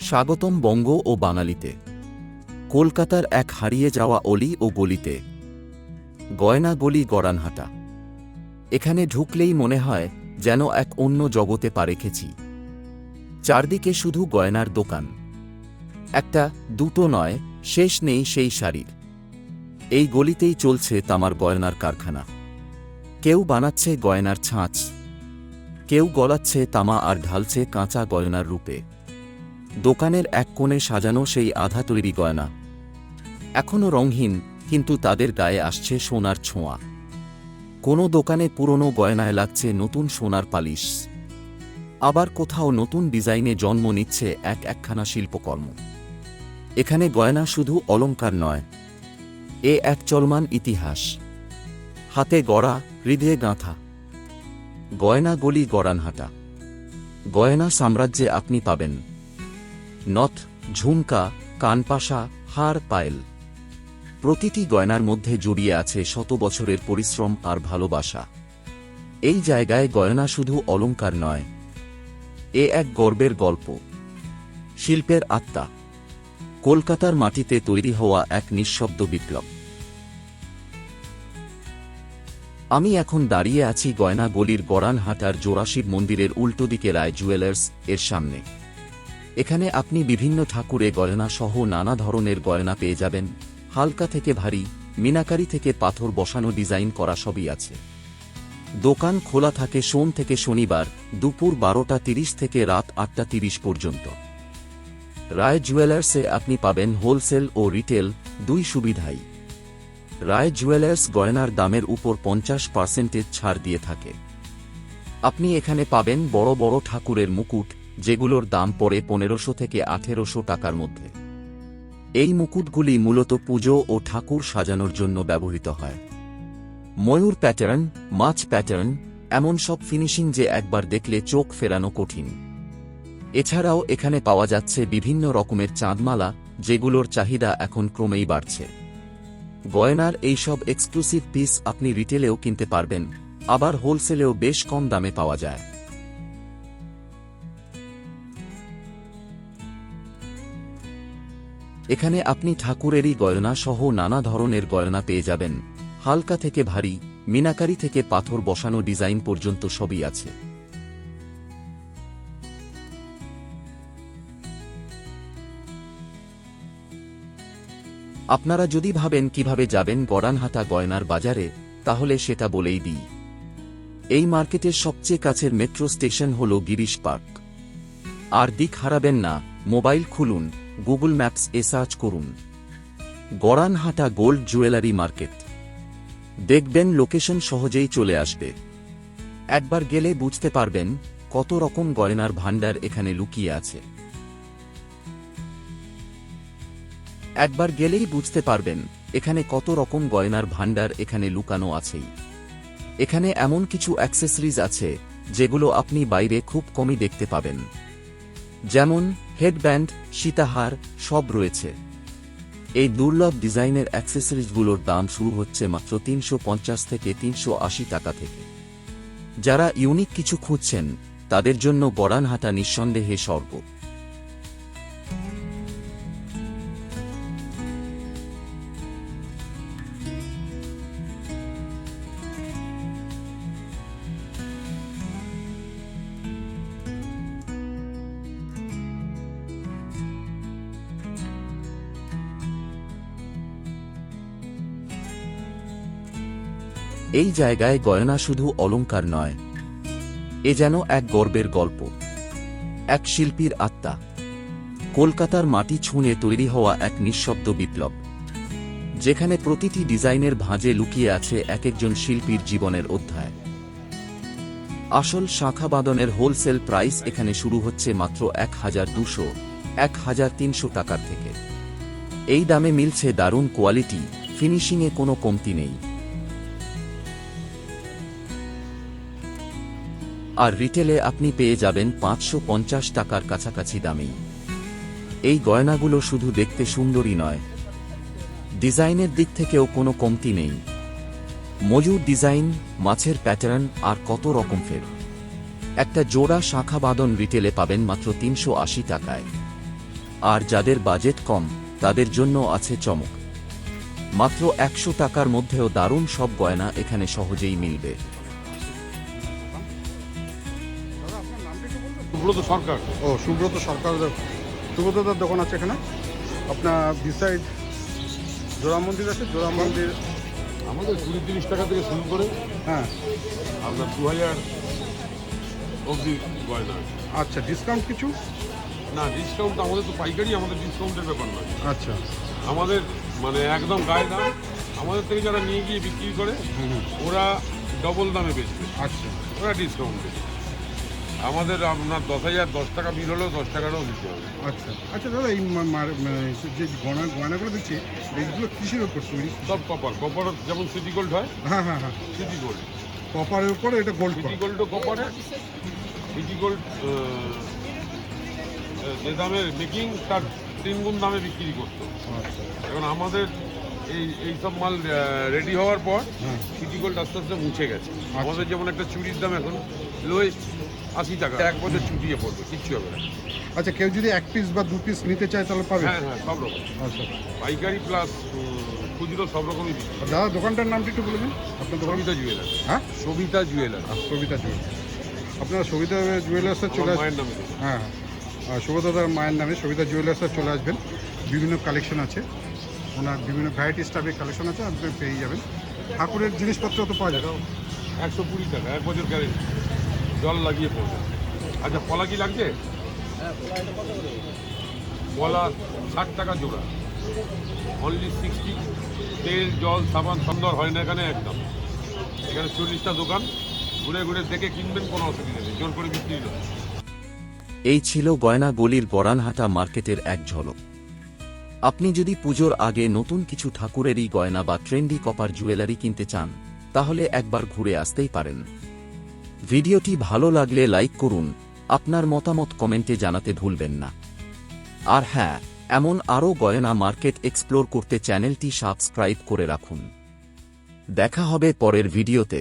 স্বাগতম বঙ্গ ও বাঙালিতে। কলকাতার এক হারিয়ে যাওয়া অলি ও গলিতে গয়না গলি গড়ানহাটা। এখানে ঢুকলেই মনে হয় যেন এক অন্য জগতে পা রেখেছি। চারদিকে শুধু গয়নার দোকান, একটা দুটো নয়, শেষ নেই সেই শাড়ির। এই গলিতেই চলছে তামার গয়নার কারখানা। কেউ বানাচ্ছে গয়নার ছাঁচ, কেউ গলাচ্ছে তামা আর ঢালছে কাঁচা গয়নার রূপে। দোকানের এক কোণে সাজানো সেই আধা তৈরি গয়না এখনও রঙহীন, কিন্তু তাদের গায়ে আসছে সোনার ছোঁয়া। কোনো দোকানে পুরনো গয়নায় লাগছে নতুন সোনার পালিশ, আবার কোথাও নতুন ডিজাইনে জন্ম নিচ্ছে একখানা শিল্পকর্ম। এখানে গয়না শুধু অলংকার নয়, এক চলমান ইতিহাস, হাতে গড়া, হৃদয়ে গাঁথা। গয়না গলি গড়ানহাটা। গয়না সাম্রাজ্যে আপনি পাবেন নথ, ঝুমকা, কানপাশা, হার, পায়েল। প্রতিটি গয়নার মধ্যে জড়িয়ে আছে শত বছরের পরিশ্রম আর ভালোবাসা। এই জায়গায় গয়না শুধু অলংকার নয়, এক গর্বের গল্প, শিল্পের আত্মা। কলকাতার মাটিতে তৈরি হওয়া এক নিঃশব্দ বিপ্লব। আমি এখন দাঁড়িয়ে আছি গয়না গলির গড়ানহাটার জোড়াশিব মন্দিরের উল্টো দিকে রায় জুয়েলার্স এর সামনে। এখানে আপনি বিভিন্ন ঠাকুরে গয়না সহ নানা ধরনের গয়না পেয়ে যাবেন। হালকা থেকে ভারী, মিনাকারি থেকে পাথর বসানো ডিজাইন করা সবই আছে। দোকান খোলা থাকে সোম থেকে শনিবার দুপুর 12টা 30 থেকে রাত 8টা 30 পর্যন্ত। রায় জুয়েলার্সে আপনি পাবেন হোলসেল ও রিটেল দুই সুবিধাই। রায় জুয়েলার্স গয়নার দামের উপর 50% ছাড় দিয়ে থাকে। আপনি এখানে পাবেন বড় বড় ঠাকুরের মুকুট, যেগুলোর দাম পড়ে 1500 থেকে 1800 টাকার মধ্যে। এই মুকুটগুলি মূলত পুজো ও ঠাকুর সাজানোর জন্য ব্যবহৃত হয়। ময়ূর প্যাটার্ন, মাছ প্যাটার্ন, এমন সব ফিনিশিং যে একবার দেখলে চোখ ফেরানো কঠিন। এছাড়াও এখানে পাওয়া যাচ্ছে বিভিন্ন রকমের চাঁদমালা, যেগুলোর চাহিদা এখন ক্রমেই বাড়ছে। গয়নার এইসব এক্সক্লুসিভ পিস আপনি রিটেলেও কিনতে পারবেন, আবার হোলসেলেও বেশ কম দামে পাওয়া যায়। এখানে আপনি ঠাকুরেরই গয়না সহ নানা ধরনের গয়না পেয়ে যাবেন। হালকা থেকে ভারী, মিনাকারি থেকে পাথর বসানো ডিজাইন পর্যন্ত সবই আছে। আপনারা যদি ভাবেন কিভাবে যাবেন গড়ানহাটা গয়নার বাজারে, তাহলে সেটা বলেই দিই। এই মার্কেটের সবচেয়ে কাছের মেট্রো স্টেশন হল গিরিশ পার্ক। আর দিক হারাবেন না, মোবাইল খুলুন, গুগল ম্যাপস এ সার্চ করুন গড়ানহাটা গোল্ড জুয়েলারি মার্কেট। দেখবেন লোকেশন সহজেই চলে আসবে। একবার গেলে বুঝতে পারবেন কত রকম গয়নার ভাণ্ডার এখানে লুকিয়ে আছে। একবার গেলেই বুঝতে পারবেন এখানে কত রকম গয়নার ভাণ্ডার এখানে লুকানো আছেই। এখানে এমন কিছু অ্যাক্সেসরিজ আছে যেগুলো আপনি বাইরে খুব কমই দেখতে পাবেন, যেমন হেডব্যান্ড, সীতাহার, সব রয়েছে। এই দুর্লভ ডিজাইনের অ্যাক্সেসরিজগুলোর দাম শুরু হচ্ছে মাত্র 350 থেকে 380 টাকা থেকে। যারা ইউনিক কিছু খুঁজছেন তাদের জন্য গড়ানহাটা নিঃসন্দেহে স্বর্গ। এই জায়গায় গয়না শুধু অলংকার নয়, এ যেন এক গর্বের গল্প, এক শিল্পীর আত্মা। কলকাতার মাটি ছুঁয়ে তৈরি হওয়া এক নিঃশব্দ বিপ্লব, যেখানে প্রতিটি ডিজাইনের ভাঁজে লুকিয়ে আছে একজন শিল্পীর জীবনের অধ্যায়। আসল শাঁখাবাদনের হোলসেল প্রাইস এখানে শুরু হচ্ছে মাত্র 1200-1300 টাকার থেকে। এই দামে মিলছে দারুণ কোয়ালিটি, ফিনিশিংয়ে কোনো কমতি নেই। আর রিটেলে আপনি পেয়ে যাবেন 550 টাকার কাছাকাছি দামেই। এই গয়নাগুলো শুধু দেখতে সুন্দরই নয়, ডিজাইনের দিক থেকেও কোনো কমতি নেই। ময়ূর ডিজাইন, মাছের প্যাটার্ন আর কত রকম ফের। একটা জোড়া শাঁখাবাদন রিটেলে পাবেন মাত্র 380 টাকায়। আর যাদের বাজেট কম তাদের জন্য আছে চমক। মাত্র 100 টাকার মধ্যেও দারুণ সব গয়না এখানে সহজেই মিলবে। সুব্রত সরকার। ও সুব্রত সরকার, সুব্রতদার দোকান আছে এখানে আপনার বিসাইড জোড়া মন্দির আছে। জোড়া মন্দির আমাদের 20-30 টাকা থেকে শুরু করে হ্যাঁ। আপনার 2000 অবধি গয়না আছে। আচ্ছা, ডিসকাউন্ট কিছু? না, ডিসকাউন্ট আমাদের তো পাইকারি, আমাদের ডিসকাউন্টের ব্যাপার নয়। আচ্ছা, আমাদের মানে একদম গায়ে দাম। আমাদের থেকে যারা নিয়ে গিয়ে বিক্রি করে ওরা ডবল দামে বেচবে। আচ্ছা ওরা ডিসকাউন্ট দেবে। আমাদের আপনার 10,000 10 টাকা বিল হলেও 10 টাকারও দিতে হবে। আচ্ছা আচ্ছা দাদা, এই যে গয়নাগুলো দেখছি এইগুলো কিসের ওপর তৈরি? সব কপার যেমন সিটি গোল্ড হয়। হ্যাঁ হ্যাঁ হ্যাঁ, সিটি গোল্ড, কপারের উপরে এটা গোল্ড সিটি গোল্ডও কপারে। সিটি গোল্ড যে দামে মেকিং তার 3 গুণ দামে বিক্রি করতো। আচ্ছা এখন আমাদের এই সব মাল রেডি হওয়ার পর হ্যাঁ। সিটি গোল্ড আস্তে আস্তে মুছে গেছে। আমাদের যেমন একটা চুড়ির দাম এখন লোয়েস্ট 80 টাকা, 1 বছর চুটিয়ে পড়বে, কিচ্ছু হবে না। আচ্ছা, কেউ যদি 1 পিস বা 2 পিস নিতে চায় তাহলে পাবে? হ্যাঁ হ্যাঁ, সব রকম আচ্ছা পাইকারি প্লাস খুচরো সব রকমই বিক্রি। দাদা, দোকানটার নামটা একটু বলে দিন আপনার দোকান। সবিতা জুয়েলার্স। হ্যাঁ, সবিতা জুয়েলার্স। সবিতা জুয়েলার্স। আপনারা সবিতা জুয়েলার্সে চলে আমার আসবেন। মায়ের নামে। হ্যাঁ হ্যাঁ, সুব্রতদার মায়ের নামে সবিতা জুয়েলার্সে চলে আসবেন। বিভিন্ন কালেকশন আছে, ওনার বিভিন্ন ভ্যারাইটিস টাইপের কালেকশন আছে, আপনি পেয়ে যাবেন। ঠাকুরের জিনিসপত্র তো পাওয়া যাবে। 120 টাকা, 1 বছর গ্যারেন্টি, জল লাগিয়ে পড়বে। আচ্ছা, কলা কি লাগছে? কলা 60 টাকা জোড়া, অনলি 60। তেল জল সাবান সুন্দর হয় না এখানে একদম। এখানে 40টা দোকান, ঘুরে ঘুরে দেখে কিনবেন, কোনো অসুবিধা নেই, জোর করে বিক্রি নয়। এই ছিল গয়না গলির বরানহাটা মার্কেটের এক ঝলক। আপনি যদি পুজোর আগে নতুন কিছু ঠাকুরেরই গয়না বা ট্রেন্ডি কপার জুয়েলারি কিনতে চান তাহলে একবার ঘুরে আসতেই পারেন। ভিডিওটি ভালো লাগলে লাইক করুন, আপনার মতামত কমেন্টে জানাতে ভুলবেন না। আর হ্যাঁ, এমন আরও গয়না মার্কেট এক্সপ্লোর করতে চ্যানেলটি সাবস্ক্রাইব করে রাখুন। দেখা হবে পরের ভিডিওতে।